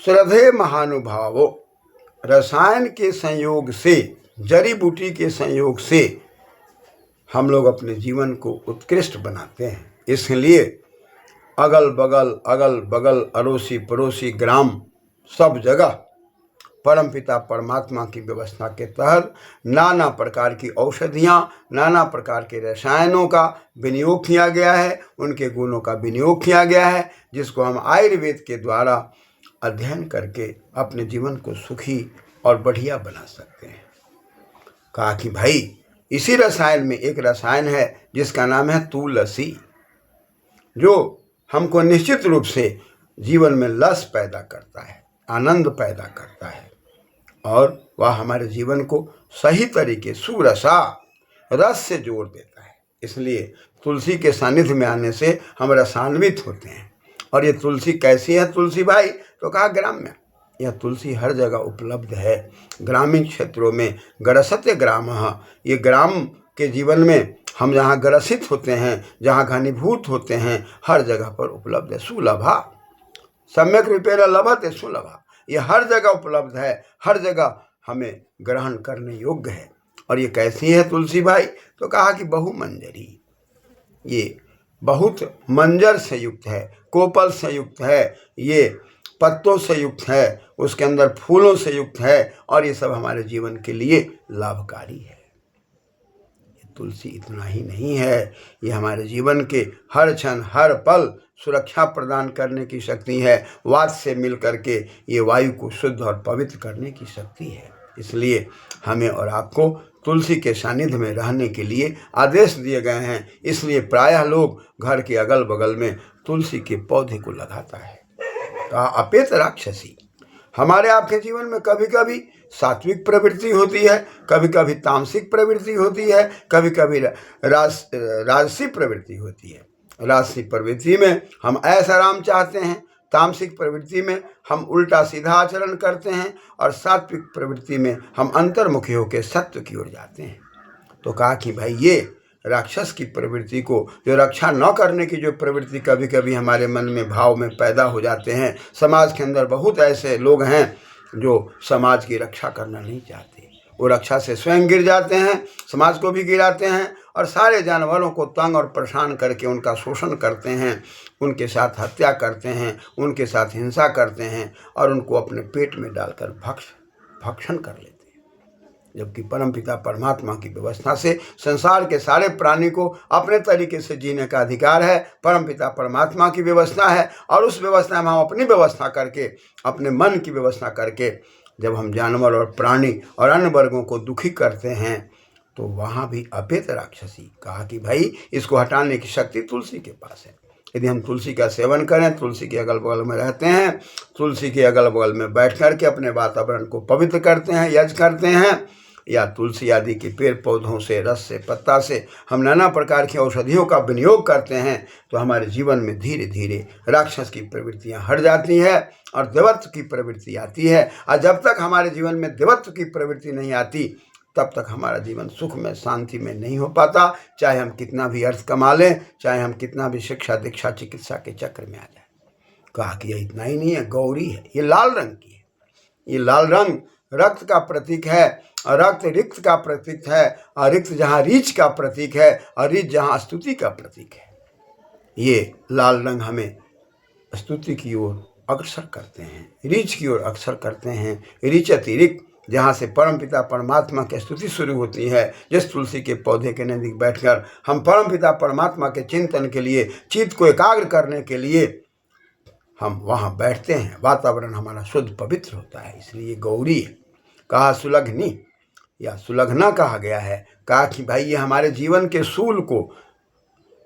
श्रद्धे महानुभावो, रसायन के संयोग से, जड़ी बूटी के संयोग से हम लोग अपने जीवन को उत्कृष्ट बनाते हैं। इसलिए अगल बगल अड़ोसी पड़ोसी ग्राम सब जगह परमपिता परमात्मा की व्यवस्था के तहत नाना प्रकार की औषधियाँ, नाना प्रकार के रसायनों का विनियोग किया गया है, उनके गुणों का विनियोग किया गया है, जिसको हम आयुर्वेद के द्वारा अध्ययन करके अपने जीवन को सुखी और बढ़िया बना सकते हैं। कहा कि भाई इसी रसायन में एक रसायन है जिसका नाम है तुलसी, जो हमको निश्चित रूप से जीवन में रस पैदा करता है, आनंद पैदा करता है, और वह हमारे जीवन को सही तरीके सुरसा रस से जोड़ देता है। इसलिए तुलसी के सानिध्य में आने से हम रसान्वित होते हैं। और ये तुलसी कैसी है तुलसी भाई? तो कहा ग्राम्य। यह तुलसी हर जगह उपलब्ध है। ग्रामीण क्षेत्रों में ग्रसते ग्राम, ये ग्राम के जीवन में हम जहाँ ग्रसित होते हैं, जहाँ घनीभूत होते हैं, हर जगह पर उपलब्ध है। सुलभा सम्यक रूपेण लभते सुलभा, ये हर जगह उपलब्ध है, हर जगह हमें ग्रहण करने योग्य है। और ये कैसी है तुलसी भाई? तो कहा कि बहुमंजरी, ये बहुत मंजर से युक्त है, कोपल से युक्त है, ये पत्तों से युक्त है, उसके अंदर फूलों से युक्त है, और ये सब हमारे जीवन के लिए लाभकारी है। ये तुलसी इतना ही नहीं है, ये हमारे जीवन के हर क्षण हर पल सुरक्षा प्रदान करने की शक्ति है। वात से मिल करके ये वायु को शुद्ध और पवित्र करने की शक्ति है। इसलिए हमें और आपको तुलसी के सानिध्य में रहने के लिए आदेश दिए गए हैं। इसलिए प्रायः लोग घर के अगल बगल में तुलसी के पौधे को लगाता है। कहा अपेत राक्षसी, हमारे आपके जीवन में कभी कभी सात्विक प्रवृत्ति होती है, कभी कभी तामसिक प्रवृत्ति होती है, कभी कभी राजसी प्रवृत्ति होती है। राजसी प्रवृत्ति में हम ऐसा आराम चाहते हैं, तामसिक प्रवृत्ति में हम उल्टा सीधा आचरण करते हैं, और सात्विक प्रवृत्ति में हम अंतर्मुखी होकर सत्य की ओर जाते हैं। तो कहा कि भाई ये राक्षस की प्रवृत्ति को, जो रक्षा न करने की जो प्रवृत्ति कभी कभी हमारे मन में भाव में पैदा हो जाते हैं। समाज के अंदर बहुत ऐसे लोग हैं जो समाज की रक्षा करना नहीं चाहते, वो रक्षा से स्वयं गिर जाते हैं, समाज को भी गिराते हैं, और सारे जानवरों को तंग और परेशान करके उनका शोषण करते हैं, उनके साथ हत्या करते हैं, उनके साथ हिंसा करते हैं, और उनको अपने पेट में डालकर भक्षण कर लेते हैं। जबकि परमपिता परमात्मा की व्यवस्था से संसार के सारे प्राणी को अपने तरीके से जीने का अधिकार है। परमपिता परमात्मा की व्यवस्था है, और उस व्यवस्था में हम अपनी व्यवस्था करके, अपने मन की व्यवस्था करके जब हम जानवर और प्राणी और अन्य वर्गों को दुखी करते हैं, तो वहाँ भी अपेत राक्षसी। कहा कि भाई इसको हटाने की शक्ति तुलसी के पास है। यदि हम तुलसी का सेवन करें, तुलसी के अगल बगल में रहते हैं, तुलसी के अगल बगल में बैठ कर के अपने वातावरण को पवित्र करते हैं, यज्ञ करते हैं, या तुलसी आदि के पेड़ पौधों से, रस से, पत्ता से हम नाना प्रकार की औषधियों का विनियोग करते हैं, तो हमारे जीवन में धीरे धीरे राक्षस की प्रवृत्तियां हट जाती है और देवत्व की प्रवृत्ति आती है। और जब तक हमारे जीवन में देवत्व की प्रवृत्ति नहीं आती, तब तक हमारा जीवन सुख में, शांति में नहीं हो पाता। चाहे हम कितना भी अर्थ कमा लें, चाहे हम कितना भी शिक्षा दीक्षा चिकित्सा के चक्र में आ जाए। कहा कि ये इतना ही नहीं है, गौरी है, ये लाल रंग की है। ये लाल रंग रक्त का प्रतीक है, और रक्त रिक्त का प्रतीक है, और रिक्त जहाँ रीच का प्रतीक है, और रीच जहाँ स्तुति का प्रतीक है। ये लाल रंग हमें स्तुति की ओर अग्रसर करते हैं, रीच की ओर अग्रसर करते हैं। रीच अतिरिक्त जहाँ से परमपिता परमात्मा की स्तुति शुरू होती है, जिस तुलसी के पौधे के नज़दीक बैठकर हम परमपिता परमात्मा के चिंतन के लिए, चित्त को एकाग्र करने के लिए हम वहाँ बैठते हैं, वातावरण हमारा शुद्ध पवित्र होता है। इसलिए गौरी कहा सुलग्नि या सुलग्ना कहा गया है। कहा कि भाई ये हमारे जीवन के सूल को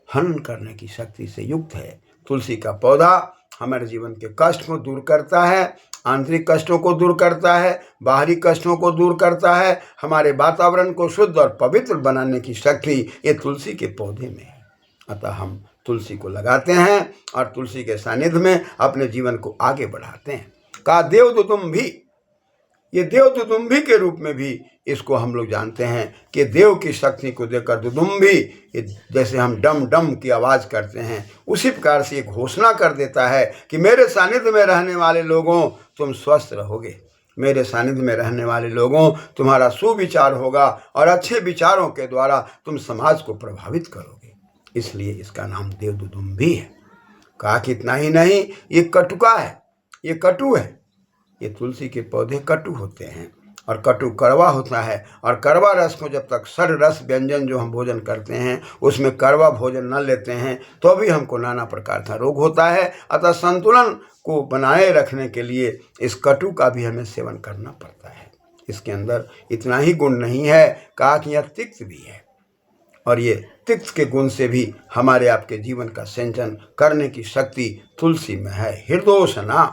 हनन करने की शक्ति से युक्त है। तुलसी का पौधा हमारे जीवन के कष्ट को दूर करता है, आंतरिक कष्टों को दूर करता है, बाहरी कष्टों को दूर करता है। हमारे वातावरण को शुद्ध और पवित्र बनाने की शक्ति ये तुलसी के पौधे में है। अतः हम तुलसी को लगाते हैं और तुलसी के सानिध्य में अपने जीवन को आगे बढ़ाते हैं। कहा देवदुतुम भी, ये देवदुदुम्भी के रूप में भी इसको हम लोग जानते हैं कि देव की शक्ति को देकर दुदुम्भी, जैसे हम डम डम की आवाज़ करते हैं, उसी प्रकार से एक घोषणा कर देता है कि मेरे सानिध्य में रहने वाले लोगों तुम स्वस्थ रहोगे। मेरे सानिध्य में रहने वाले लोगों, तुम्हारा सुविचार होगा और अच्छे विचारों के द्वारा तुम समाज को प्रभावित करोगे। इसलिए इसका नाम देवदुदुम्भी है। कहा कि इतना ही नहीं, ये कटुका है, ये कटु है। ये तुलसी के पौधे कटु होते हैं और कटु कड़वा होता है। और कड़वा रस को जब तक षड रस व्यंजन जो हम भोजन करते हैं उसमें कड़वा भोजन न लेते हैं तो भी हमको नाना प्रकार का रोग होता है। अतः संतुलन को बनाए रखने के लिए इस कटु का भी हमें सेवन करना पड़ता है। इसके अंदर इतना ही गुण नहीं है, कहा कि यह तिक्त भी है और ये तिक्त के गुण से भी हमारे आपके जीवन का सिंचन करने की शक्ति तुलसी में है। हृदयोषणा,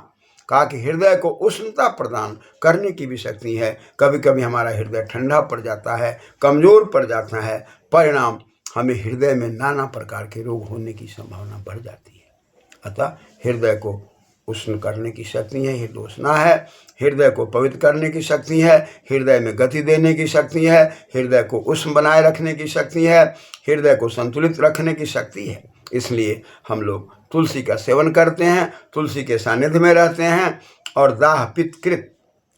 कहा कि हृदय को उष्णता प्रदान करने की भी शक्ति है। कभी कभी हमारा हृदय ठंडा पड़ जाता है, कमज़ोर पड़ जाता है, परिणाम हमें हृदय में नाना प्रकार के रोग होने की संभावना बढ़ जाती है। अतः हृदय को उष्ण करने की शक्ति है, हृदयोष्णा है। हृदय को पवित्र करने की शक्ति है, हृदय में गति देने की शक्ति है, हृदय को उष्ण बनाए रखने की शक्ति है, हृदय को संतुलित रखने की शक्ति है। इसलिए हम लोग तुलसी का सेवन करते हैं, तुलसी के सानिध्य में रहते हैं और दाह पित्त कृत,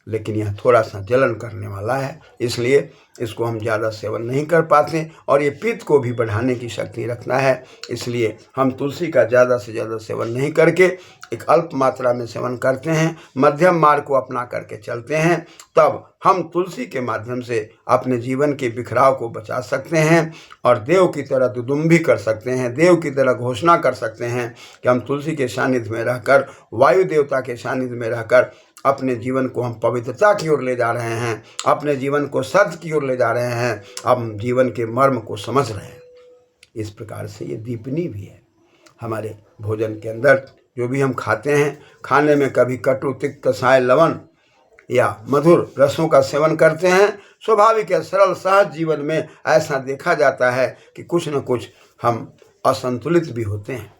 लेकिन यह थोड़ा सा जलन करने वाला है, इसलिए इसको हम ज़्यादा सेवन नहीं कर पाते और ये पित्त को भी बढ़ाने की शक्ति रखना है। इसलिए हम तुलसी का ज़्यादा से ज़्यादा सेवन नहीं करके एक अल्प मात्रा में सेवन करते हैं, मध्यम मार्ग को अपना करके चलते हैं। तब हम तुलसी के माध्यम से अपने जीवन के बिखराव को बचा सकते हैं और देव की तरह दुदुम्भी कर सकते हैं, देव की तरह घोषणा कर सकते हैं कि हम तुलसी के सानिध्य में रहकर, वायु देवता के सानिध्य में रहकर अपने जीवन को हम पवित्रता की ओर ले जा रहे हैं, अपने जीवन को सत्य की ओर ले जा रहे हैं, हम जीवन के मर्म को समझ रहे हैं। इस प्रकार से ये दीपनी भी है। हमारे भोजन के अंदर जो भी हम खाते हैं, खाने में कभी कटु, तिक्त, कषाय, लवण या मधुर रसों का सेवन करते हैं। स्वाभाविक है, सरल सहज जीवन में ऐसा देखा जाता है कि कुछ न कुछ हम असंतुलित भी होते हैं।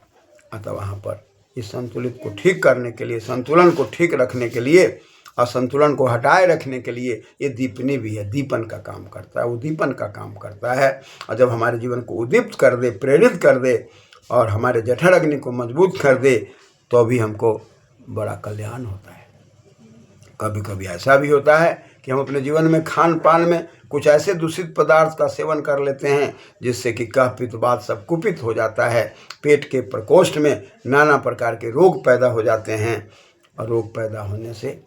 अतः वहाँ पर इस संतुलित को ठीक करने के लिए, संतुलन को ठीक रखने के लिए, असंतुलन को हटाए रखने के लिए ये दीपनी भी है, दीपन का काम करता है, उद्दीपन का काम करता है। और जब हमारे जीवन को उद्दीप्त कर दे, प्रेरित कर दे और हमारे जठर अग्नि को मजबूत कर दे तो भी हमको बड़ा कल्याण होता है। कभी कभी ऐसा भी होता है कि हम अपने जीवन में खान पान में कुछ ऐसे दूषित पदार्थ का सेवन कर लेते हैं जिससे कि कफ पित्त वात सब कुपित हो जाता है। पेट के प्रकोष्ठ में नाना प्रकार के रोग पैदा हो जाते हैं और रोग पैदा होने से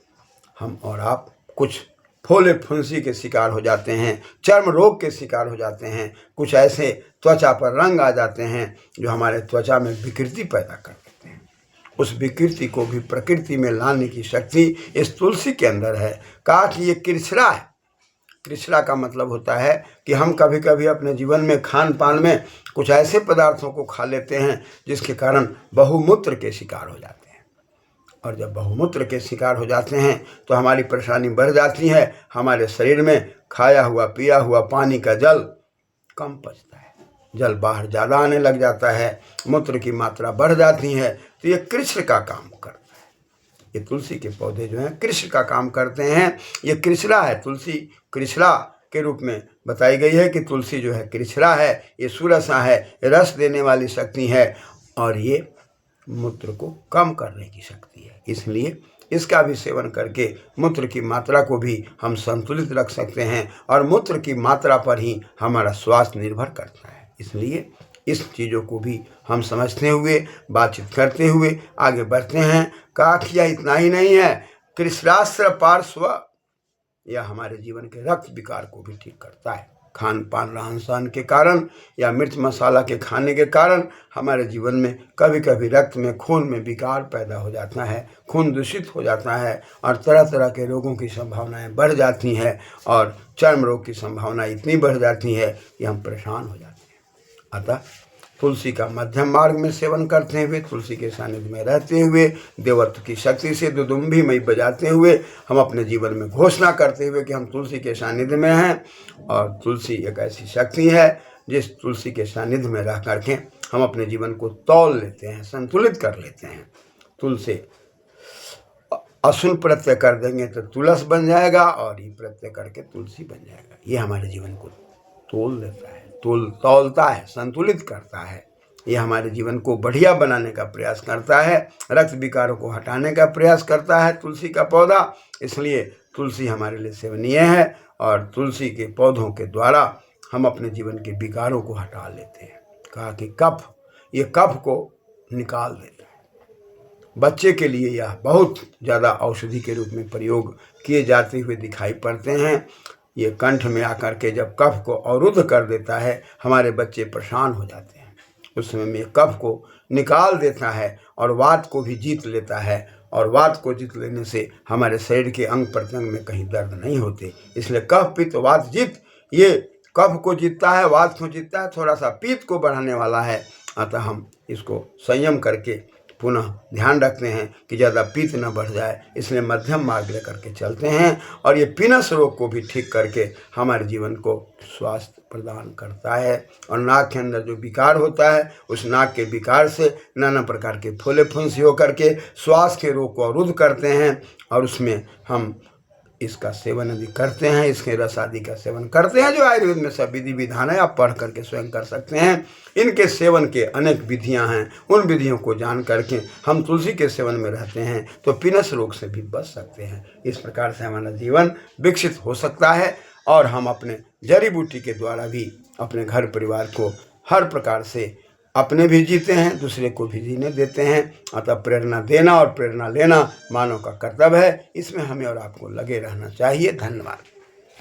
हम और आप कुछ फोले फुंसी के शिकार हो जाते हैं, चर्म रोग के शिकार हो जाते हैं, कुछ ऐसे त्वचा पर रंग आ जाते हैं जो हमारे त्वचा में विकृति पैदा कर देते हैं। उस विकृति को भी प्रकृति में लाने की शक्ति इस तुलसी के अंदर है। कहा कि ये कृष्णा है। कृष्णा का मतलब होता है कि हम कभी कभी अपने जीवन में खान पान में कुछ ऐसे पदार्थों को खा लेते हैं जिसके कारण बहुमूत्र के शिकार हो जाते हैं। और जब बहुमूत्र के शिकार हो जाते हैं तो हमारी परेशानी बढ़ जाती है। हमारे शरीर में खाया हुआ पिया हुआ पानी का जल कम पचता है, जल बाहर ज़्यादा आने लग जाता है, मूत्र की मात्रा बढ़ जाती है। तो ये कृष्ण का काम करता है। ये तुलसी के पौधे जो हैं कृष्ण का काम करते हैं। ये कृष्णा है, तुलसी कृष्णा के रूप में बताई गई है कि तुलसी जो है कृष्णा है, ये सुरसा है, रस देने वाली शक्ति है और ये मूत्र को कम करने की शक्ति है। इसलिए इसका भी सेवन करके मूत्र की मात्रा को भी हम संतुलित रख सकते हैं और मूत्र की मात्रा पर ही हमारा स्वास्थ्य निर्भर करता है। इसलिए इस चीज़ों को भी हम समझते हुए, बातचीत करते हुए आगे बढ़ते हैं। कहा कि यह इतना ही नहीं है, कृष्णास्त्र पार्श्व यह हमारे जीवन के रक्त विकार को भी ठीक करता है। खान पान रहन सहन के कारण या मिर्च मसाला के खाने के कारण हमारे जीवन में कभी कभी रक्त में, खून में विकार पैदा हो जाता है, खून दूषित हो जाता है और तरह तरह के रोगों की संभावनाएं बढ़ जाती हैं और चर्म रोग की संभावना इतनी बढ़ जाती है कि हम परेशान हो जाते हैं। अतः तुलसी का मध्यम मार्ग में सेवन करते हुए, तुलसी के सानिध्य में रहते हुए, देवत्व की शक्ति से दुदुम्भी मई बजाते हुए, हम अपने जीवन में घोषणा करते हुए कि हम तुलसी के सानिध्य में हैं और तुलसी एक ऐसी शक्ति है जिस तुलसी के सानिध्य में रह करके हम अपने जीवन को तौल लेते हैं, संतुलित कर लेते हैं। तुलसी अशुल प्रत्यय कर देंगे तो तुलस बन जाएगा और ई प्रत्यय करके तुलसी बन जाएगा। ये हमारे जीवन को तोल देता है, तोलता है, संतुलित करता है। ये हमारे जीवन को बढ़िया बनाने का प्रयास करता है, रक्त विकारों को हटाने का प्रयास करता है तुलसी का पौधा। इसलिए तुलसी हमारे लिए सेवनीय है और तुलसी के पौधों के द्वारा हम अपने जीवन के विकारों को हटा लेते हैं। कहा कि कफ, ये कफ को निकाल देता है। बच्चे के लिए यह बहुत ज़्यादा औषधि के रूप में प्रयोग किए जाते हुए दिखाई पड़ते हैं। ये कंठ में आकर के जब कफ को अवरुद्ध कर देता है, हमारे बच्चे परेशान हो जाते हैं। उस समय में कफ को निकाल देता है और वात को भी जीत लेता है, और वात को जीत लेने से हमारे शरीर के अंग प्रत्यंग में कहीं दर्द नहीं होते। इसलिए कफ पित्त वात जीत, ये कफ को जीतता है, वात को जीतता है, थोड़ा सा पित्त को बढ़ाने वाला है। अतः हम इसको संयम करके पुनः ध्यान रखते हैं कि ज़्यादा पित्त न बढ़ जाए, इसलिए मध्यम मार्ग लेकर के चलते हैं। और ये पिनस रोग को भी ठीक करके हमारे जीवन को स्वास्थ्य प्रदान करता है। और नाक के अंदर जो विकार होता है, उस नाक के विकार से नाना प्रकार के फूले फुंसी होकर के श्वास के रोग को अवरुद्ध करते हैं। और उसमें हम इसका सेवन यदि करते हैं, इसके रस आदि का सेवन करते हैं, जो आयुर्वेद में सब विधि विधान है, आप पढ़ करके स्वयं कर सकते हैं। इनके सेवन के अनेक विधियां हैं, उन विधियों को जान करके हम तुलसी के सेवन में रहते हैं तो पिनस रोग से भी बच सकते हैं। इस प्रकार से हमारा जीवन विकसित हो सकता है और हम अपने जड़ी बूटी के द्वारा भी अपने घर परिवार को हर प्रकार से अपने भी जीते हैं, दूसरे को भी जीने देते हैं। अतः प्रेरणा देना और प्रेरणा लेना मानव का कर्तव्य है। इसमें हमें और आपको लगे रहना चाहिए। धन्यवाद।